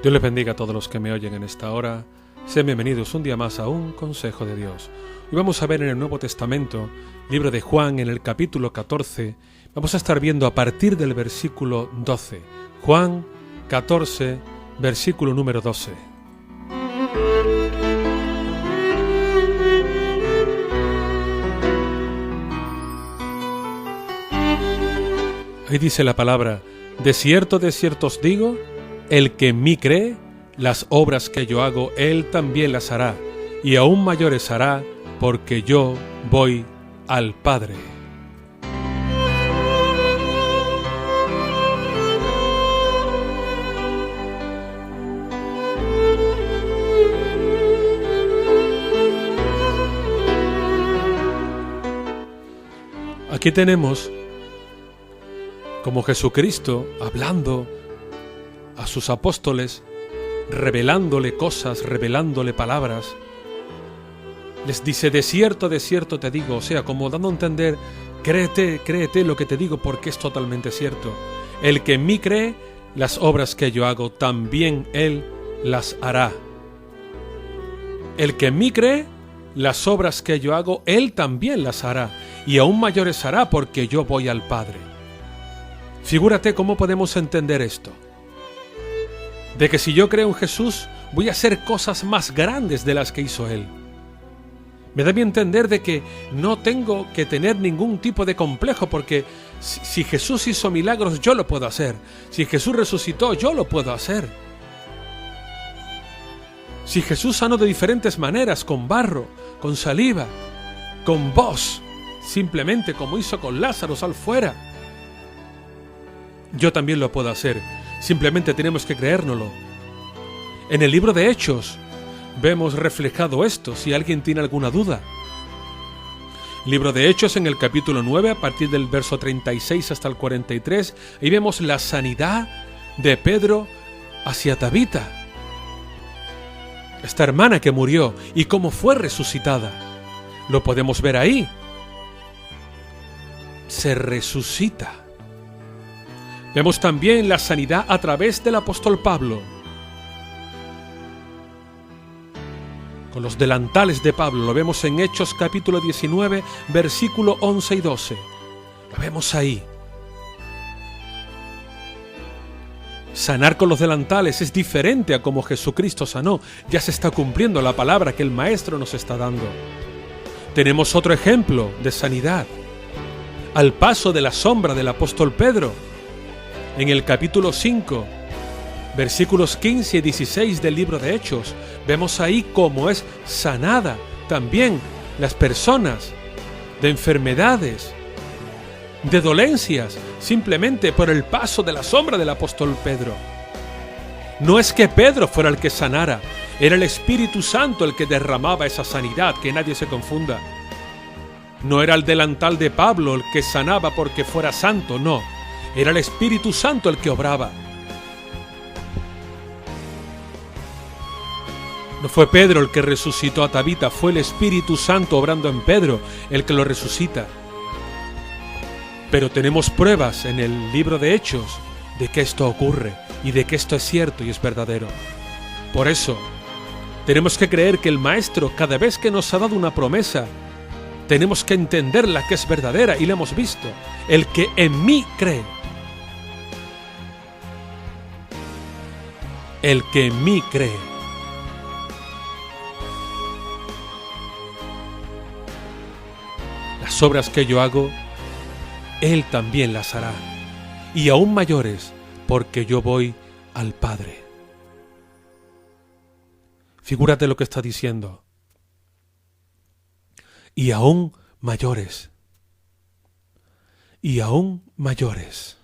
Dios les bendiga a todos los que me oyen en esta hora. Sean bienvenidos un día más a un Consejo de Dios. Hoy vamos a ver en el Nuevo Testamento, libro de Juan, en el capítulo 14. Vamos a estar viendo a partir del versículo 12. Juan 14, versículo número 12. Ahí dice la palabra: de cierto os digo, el que en mí cree, las obras que yo hago, él también las hará, y aún mayores hará, porque yo voy al Padre. Aquí tenemos como Jesucristo hablando a sus apóstoles, revelándole cosas, revelándole palabras. Les dice: de cierto te digo, o sea, como dando a entender, créete lo que te digo, porque es totalmente cierto. El que en mí cree, las obras que yo hago, también él las hará. El que en mí cree, las obras que yo hago, él también las hará, y aún mayores hará, porque yo voy al Padre. Figúrate cómo podemos entender esto. De que si yo creo en Jesús, voy a hacer cosas más grandes de las que hizo Él. Me da a entender de que no tengo que tener ningún tipo de complejo, porque si Jesús hizo milagros, yo lo puedo hacer. Si Jesús resucitó, yo lo puedo hacer. Si Jesús sanó de diferentes maneras, con barro, con saliva, con voz, simplemente como hizo con Lázaro, sal fuera, yo también lo puedo hacer. Simplemente tenemos que creérnoslo. En el libro de Hechos vemos reflejado esto, si alguien tiene alguna duda. Libro de Hechos, en el capítulo 9, a partir del verso 36 hasta el 43, ahí vemos la sanidad de Pedro hacia Tabita, esta hermana que murió, y cómo fue resucitada. Lo podemos ver ahí. Se resucita. Vemos también la sanidad a través del apóstol Pablo. Con los delantales de Pablo, lo vemos en Hechos capítulo 19, versículo 11 y 12. Lo vemos ahí. Sanar con los delantales es diferente a como Jesucristo sanó. Ya se está cumpliendo la palabra que el Maestro nos está dando. Tenemos otro ejemplo de sanidad. Al paso de la sombra del apóstol Pedro, en el capítulo 5, versículos 15 y 16 del libro de Hechos, vemos ahí cómo es sanada también las personas de enfermedades, de dolencias, simplemente por el paso de la sombra del apóstol Pedro. No es que Pedro fuera el que sanara, era el Espíritu Santo el que derramaba esa sanidad, que nadie se confunda. No era el delantal de Pablo el que sanaba porque fuera santo, no. Era el Espíritu Santo el que obraba. No fue Pedro el que resucitó a Tabita, fue el Espíritu Santo obrando en Pedro el que lo resucita. Pero tenemos pruebas en el libro de Hechos de que esto ocurre y de que esto es cierto y es verdadero. Por eso, tenemos que creer que el Maestro, cada vez que nos ha dado una promesa, tenemos que entenderla, que es verdadera, y la hemos visto. El que en mí cree. El que en mí cree. Las obras que yo hago, él también las hará, y aún mayores, porque yo voy al Padre. Figúrate lo que está diciendo. Y aún mayores. Y aún mayores.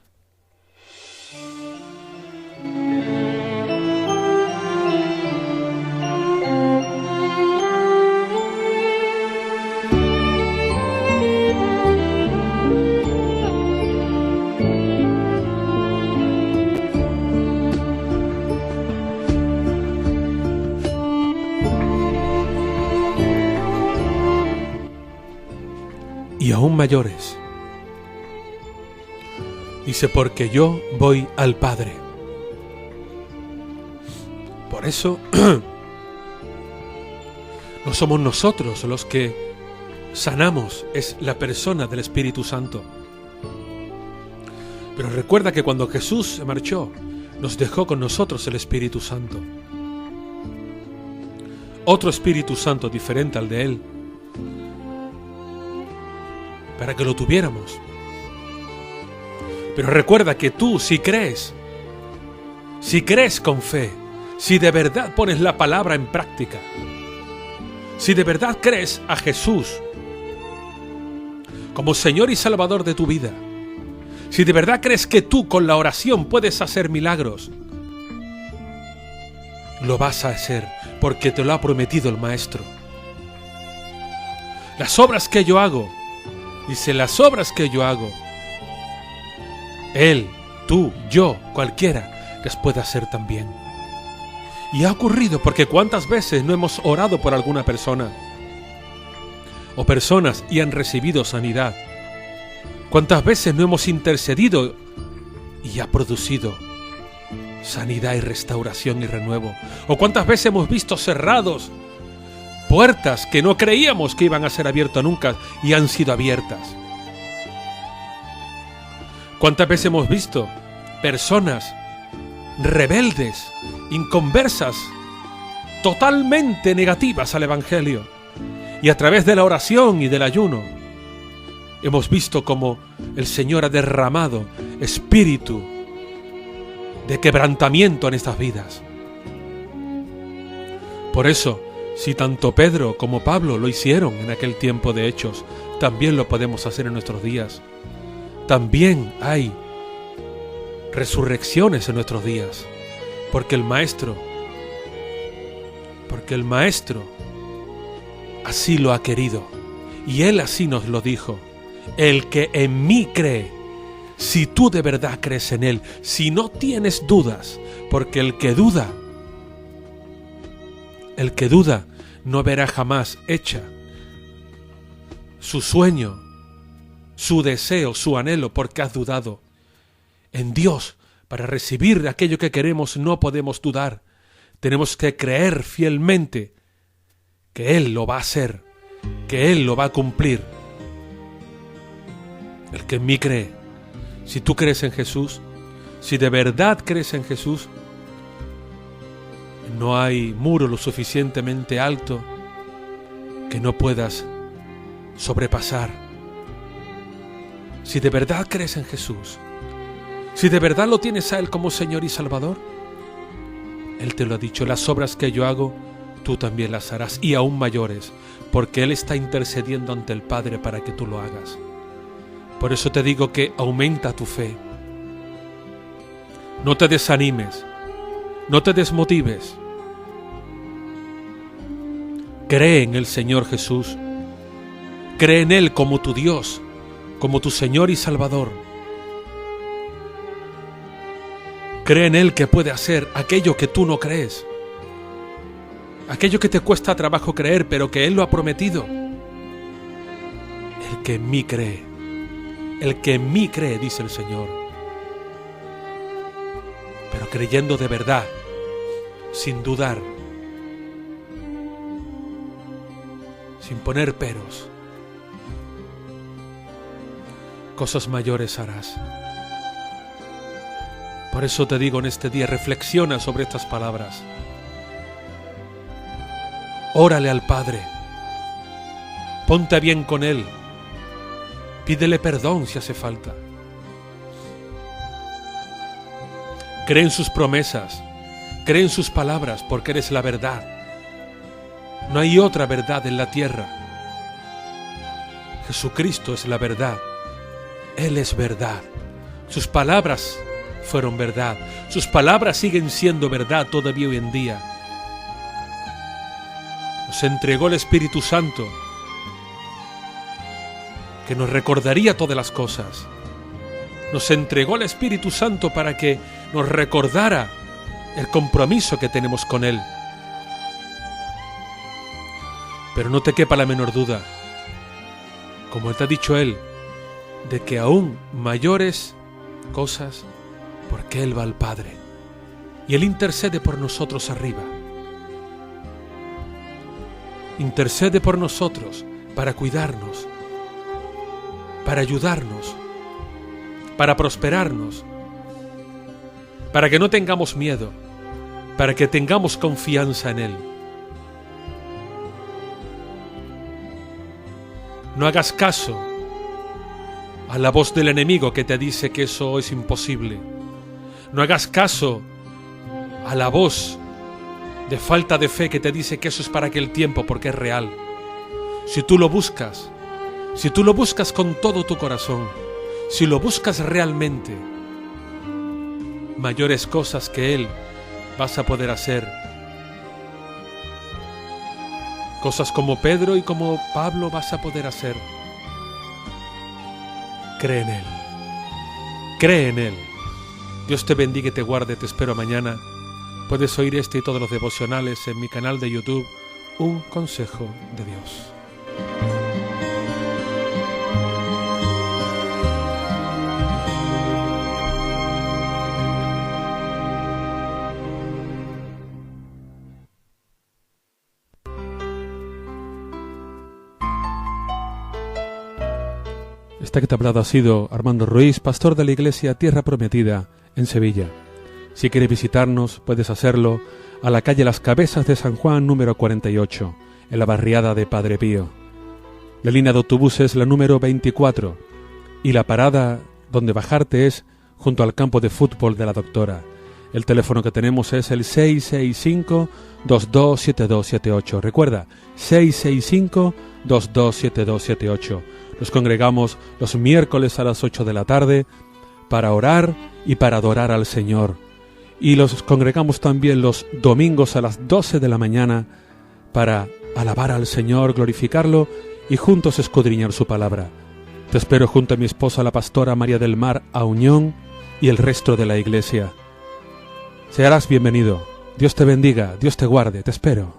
Y aún mayores. Dice: porque yo voy al Padre. Por eso no somos nosotros los que sanamos, es la persona del Espíritu Santo. Pero recuerda que cuando Jesús se marchó, nos dejó con nosotros el Espíritu Santo. Otro Espíritu Santo diferente al de Él, para que lo tuviéramos. Pero recuerda que tú, si crees con fe, si de verdad pones la palabra en práctica, si de verdad crees a Jesús como Señor y Salvador de tu vida, si de verdad crees que tú con la oración puedes hacer milagros, lo vas a hacer porque te lo ha prometido el Maestro. Las obras que yo hago, dice, las obras que yo hago, Él, tú, yo, cualquiera, las puede hacer también. Y ha ocurrido porque cuántas veces no hemos orado por alguna persona o personas y han recibido sanidad. Cuántas veces no hemos intercedido y ha producido sanidad y restauración y renuevo. O cuántas veces hemos visto cerrados puertas que no creíamos que iban a ser abiertas nunca y han sido abiertas. Cuántas veces hemos visto personas rebeldes, inconversas, totalmente negativas al Evangelio, y a través de la oración y del ayuno hemos visto cómo el Señor ha derramado espíritu de quebrantamiento en estas vidas. Por eso, si tanto Pedro como Pablo lo hicieron en aquel tiempo de Hechos, también lo podemos hacer en nuestros días. También hay resurrecciones en nuestros días, porque el Maestro así lo ha querido, y Él así nos lo dijo: el que en mí cree, si tú de verdad crees en Él, si no tienes dudas, porque el que duda no verá jamás hecha su sueño, su deseo, su anhelo, porque has dudado. En Dios, para recibir aquello que queremos, no podemos dudar. Tenemos que creer fielmente que Él lo va a hacer, que Él lo va a cumplir. El que en mí cree, si tú crees en Jesús, si de verdad crees en Jesús, no hay muro lo suficientemente alto que no puedas sobrepasar. Si de verdad crees en Jesús, si de verdad lo tienes a Él como Señor y Salvador, Él te lo ha dicho: las obras que yo hago, tú también las harás, y aún mayores, porque Él está intercediendo ante el Padre para que tú lo hagas. Por eso te digo que aumenta tu fe. No te desanimes, no te desmotives. Cree en el Señor Jesús. Cree en Él como tu Dios, como tu Señor y Salvador. Cree en Él que puede hacer aquello que tú no crees, aquello que te cuesta trabajo creer, pero que Él lo ha prometido. El que en mí cree, dice el Señor, pero creyendo de verdad, sin dudar, sin poner peros, cosas mayores harás. Por eso te digo en este día, reflexiona sobre estas palabras. Órale al Padre. Ponte bien con Él. Pídele perdón si hace falta. Cree en sus promesas. Cree en sus palabras, porque eres la verdad. No hay otra verdad en la tierra. Jesucristo es la verdad. Él es verdad. Sus palabras fueron verdad. Sus palabras siguen siendo verdad todavía hoy en día. Nos entregó el Espíritu Santo, que nos recordaría todas las cosas. Nos entregó el Espíritu Santo para que nos recordara el compromiso que tenemos con Él. Pero no te quepa la menor duda, como te ha dicho Él, de que aún mayores cosas, porque Él va al Padre. y Él intercede por nosotros arriba. Intercede por nosotros para cuidarnos, para ayudarnos, para prosperarnos, para que no tengamos miedo, para que tengamos confianza en Él. No hagas caso a la voz del enemigo que te dice que eso es imposible. No hagas caso a la voz de falta de fe que te dice que eso es para aquel tiempo, porque es real. Si tú lo buscas con todo tu corazón, si lo buscas realmente, mayores cosas que Él vas a poder hacer. Cosas como Pedro y como Pablo vas a poder hacer. Cree en Él. Cree en Él. Dios te bendiga y te guarde. Te espero mañana. Puedes oír este y todos los devocionales en mi canal de YouTube, Un Consejo de Dios. Esta que te ha hablado ha sido Armando Ruiz, pastor de la Iglesia Tierra Prometida en Sevilla. Si quieres visitarnos, puedes hacerlo a la calle Las Cabezas de San Juan, número 48, en la barriada de Padre Pío. La línea de autobús es la número 24 y la parada donde bajarte es junto al campo de fútbol de la Doctora. El teléfono que tenemos es el 665-227278. Recuerda, 665-227278. Nos congregamos los miércoles a las 8 de la tarde para orar y para adorar al Señor. Y los congregamos también los domingos a las 12 de la mañana para alabar al Señor, glorificarlo y juntos escudriñar su palabra. Te espero junto a mi esposa, la pastora María del Mar Auñón, y el resto de la Iglesia. Serás bienvenido. Dios te bendiga, Dios te guarde, te espero.